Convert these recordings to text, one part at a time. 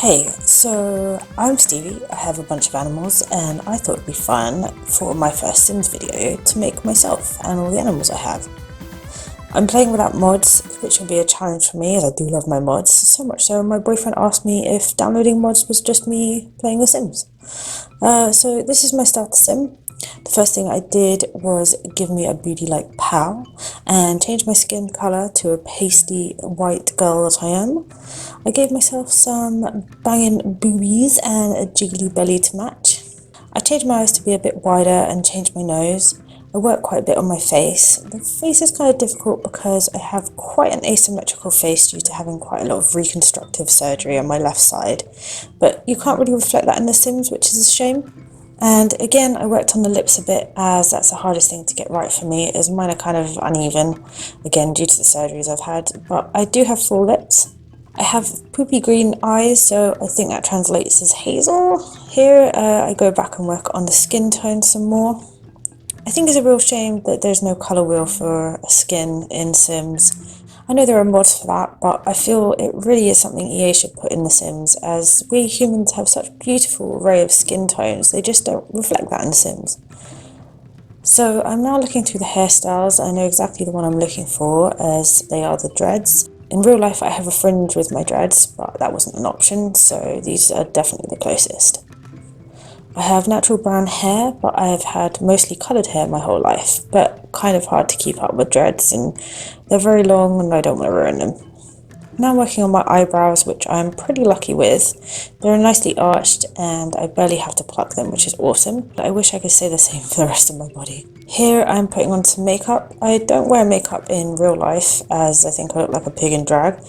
Hey, so I'm Stevie, I have a bunch of animals and I thought it'd be fun for my first Sims video to make myself and all the animals I have. I'm playing without mods, which will be a challenge for me as I do love my mods, so much so my boyfriend asked me if downloading mods was just me playing The Sims. So this is my starter sim. The first thing I did was give me a booty-like pal and change my skin colour to a pasty white girl that I am. I gave myself some banging boobies and a jiggly belly to match. I changed my eyes to be a bit wider and changed my nose. I worked quite a bit on my face. The face is kind of difficult because I have quite an asymmetrical face due to having quite a lot of reconstructive surgery on my left side. But you can't really reflect that in The Sims, which is a shame. And again, I worked on the lips a bit as that's the hardest thing to get right for me, as mine are kind of uneven, again due to the surgeries I've had, but I do have full lips. I have poopy green eyes, so I think that translates as hazel. Here I go back and work on the skin tone some more. I think it's a real shame that there's no colour wheel for a skin in Sims. I know there are mods for that, but I feel it really is something EA should put in The Sims, as we humans have such a beautiful array of skin tones, they just don't reflect that in The Sims. So I'm now looking through the hairstyles. I know exactly the one I'm looking for, as they are the dreads. In real life I have a fringe with my dreads, but that wasn't an option, so these are definitely the closest. I have natural brown hair, but I have had mostly coloured hair my whole life, but kind of hard to keep up with dreads, and they're very long and I don't want to ruin them. Now I'm working on my eyebrows, which I'm pretty lucky with. They're nicely arched and I barely have to pluck them, which is awesome, but I wish I could say the same for the rest of my body. Here I'm putting on some makeup. I don't wear makeup in real life, as I think I look like a pig in drag,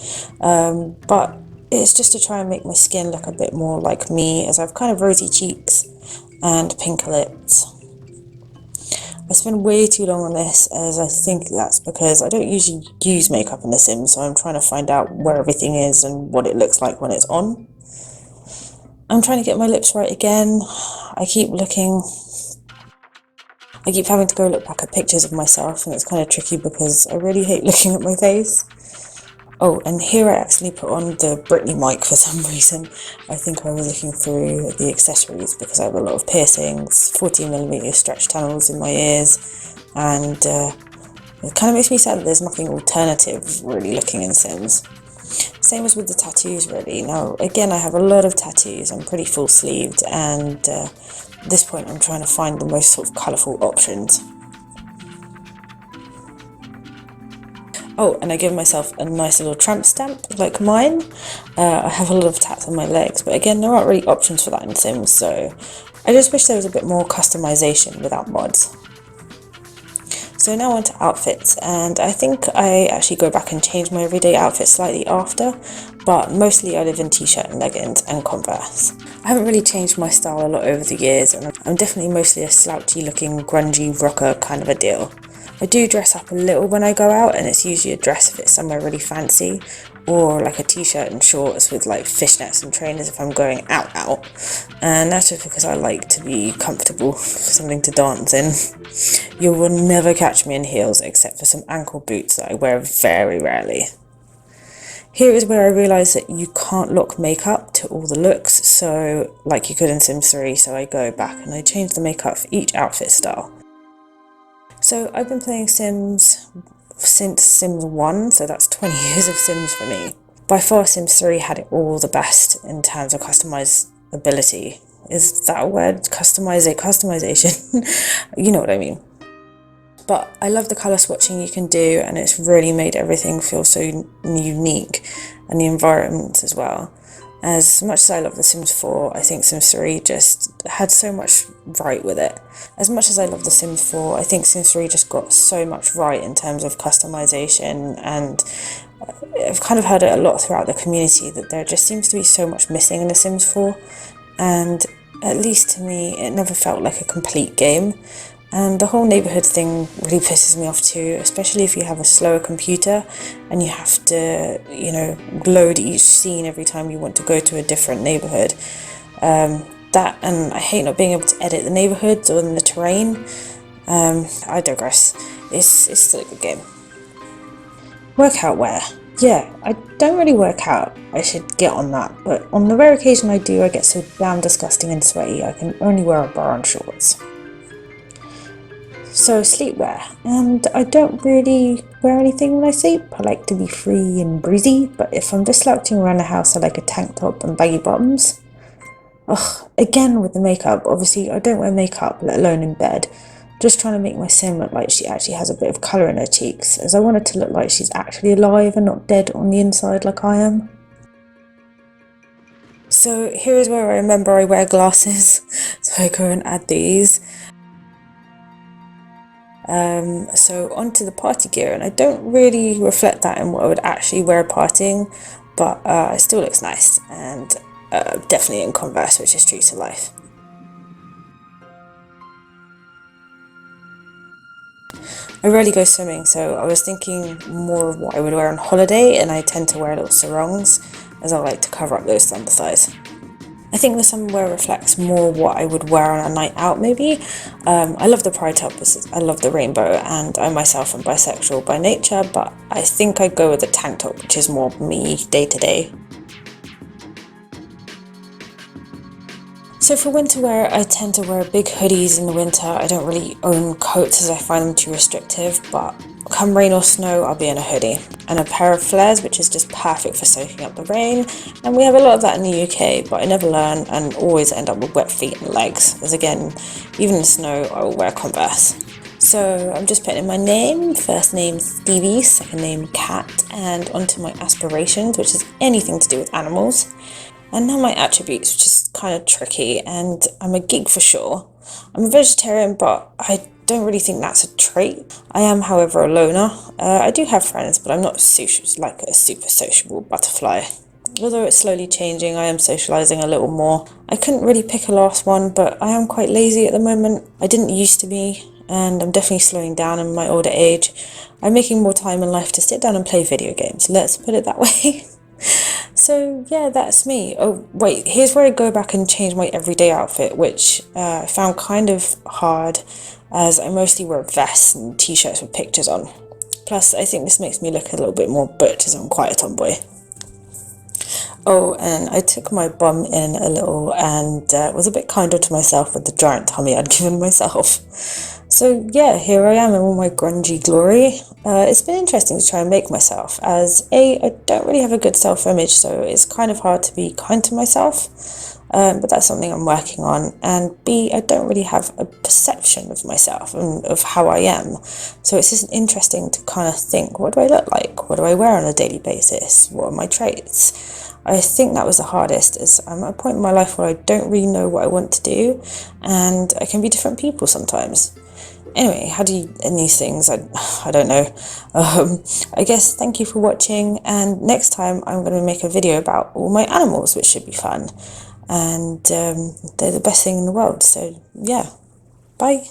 but it's just to try and make my skin look a bit more like me, as I've kind of rosy cheeks and pink lips. I spend way too long on this, as I think that's because I don't usually use makeup in The Sims, so I'm trying to find out where everything is and what it looks like when it's on. I'm trying to get my lips right again. I keep having to go look back at pictures of myself, and it's kind of tricky because I really hate looking at my face. Oh, and here I actually put on the Britney mic for some reason. I think I was looking through the accessories because I have a lot of piercings, 14mm stretch tunnels in my ears, and it kind of makes me sad that there's nothing alternative really looking in Sims. Same as with the tattoos really. Now again, I have a lot of tattoos, I'm pretty full sleeved, and at this point I'm trying to find the most sort of colourful options. Oh, and I give myself a nice little tramp stamp like mine. I have a lot of tats on my legs, but again, there aren't really options for that in Sims, so I just wish there was a bit more customization without mods. So now on to outfits, and I think I actually go back and change my everyday outfit slightly after, but mostly I live in t-shirt and leggings and Converse. I haven't really changed my style a lot over the years, and I'm definitely mostly a slouchy looking grungy rocker kind of a deal. I do dress up a little when I go out, and it's usually a dress if it's somewhere really fancy, or like a t-shirt and shorts with like fishnets and trainers if I'm going out, and that's just because I like to be comfortable, something to dance in. You will never catch me in heels except for some ankle boots that I wear very rarely. Here is where I realise that you can't lock makeup to all the looks, so like you could in Sims 3, so I go back and I change the makeup for each outfit style. So I've been playing Sims since Sims 1, so that's 20 years of Sims for me. By far Sims 3 had it all the best in terms of customizability. Is that a word? Customization? You know what I mean. But I love the colour swatching you can do, and it's really made everything feel so unique, and the environments as well. As much as I love The Sims 4, I think Sims 3 just had so much right with it. As much as I love The Sims 4, I think Sims 3 just got so much right in terms of customization, and I've kind of heard it a lot throughout the community that there just seems to be so much missing in The Sims 4, and at least to me it never felt like a complete game. And the whole neighbourhood thing really pisses me off too, especially if you have a slower computer and you have to, you know, load each scene every time you want to go to a different neighbourhood. That, and I hate not being able to edit the neighbourhoods or in the terrain. I digress. It's still a good game. Workout wear. Yeah, I don't really work out. I should get on that, but on the rare occasion I do, I get so damn disgusting and sweaty I can only wear a bra and shorts. So sleepwear, and I don't really wear anything when I sleep. I like to be free and breezy, but if I'm just slouching around the house, I like a tank top and baggy bottoms. Ugh, again with the makeup, obviously I don't wear makeup, let alone in bed. Just trying to make my sim look like she actually has a bit of colour in her cheeks, as I want her to look like she's actually alive and not dead on the inside like I am. So here is where I remember I wear glasses, so I go and add these. So onto the party gear, and I don't really reflect that in what I would actually wear partying, but it still looks nice, and definitely in Converse, which is true to life. I rarely go swimming, so I was thinking more of what I would wear on holiday, and I tend to wear little sarongs, as I like to cover up those thunder thighs. I think the summer reflects more what I would wear on a night out, maybe. I love the pride top, I love the rainbow, and I myself am bisexual by nature, but I think I'd go with the tank top, which is more me day to day. So for winter wear, I tend to wear big hoodies in the winter. I don't really own coats as I find them too restrictive, but come rain or snow, I'll be in a hoodie. And a pair of flares, which is just perfect for soaking up the rain. And we have a lot of that in the UK, but I never learn and always end up with wet feet and legs. As again, even in snow, I will wear Converse. So I'm just putting in my name, first name Stevie, second name Cat, and onto my aspirations, which is anything to do with animals. And now my attributes, which is kind of tricky, and I'm a geek for sure. I'm a vegetarian, but I don't really think that's a trait. I am, however, a loner. I do have friends, but I'm not like a super sociable butterfly. Although it's slowly changing, I am socialising a little more. I couldn't really pick a last one, but I am quite lazy at the moment. I didn't used to be, and I'm definitely slowing down in my older age. I'm making more time in life to sit down and play video games, let's put it that way. So yeah, that's me. Oh wait, here's where I go back and change my everyday outfit, which I found kind of hard as I mostly wear vests and t-shirts with pictures on. Plus, I think this makes me look a little bit more butch as I'm quite a tomboy. Oh, and I took my bum in a little and was a bit kinder to myself with the giant tummy I'd given myself. So yeah, here I am in all my grungy glory. It's been interesting to try and make myself, as I don't really have a good self-image, so it's kind of hard to be kind to myself. But that's something I'm working on. And B, I don't really have a perception of myself and of how I am. So it's just interesting to kind of think, what do I look like? What do I wear on a daily basis? What are my traits? I think that was the hardest, is I'm at a point in my life where I don't really know what I want to do, and I can be different people sometimes. Anyway, how do you end these things? I don't know. I guess thank you for watching, and next time I'm going to make a video about all my animals, which should be fun. And they're the best thing in the world, so yeah, bye.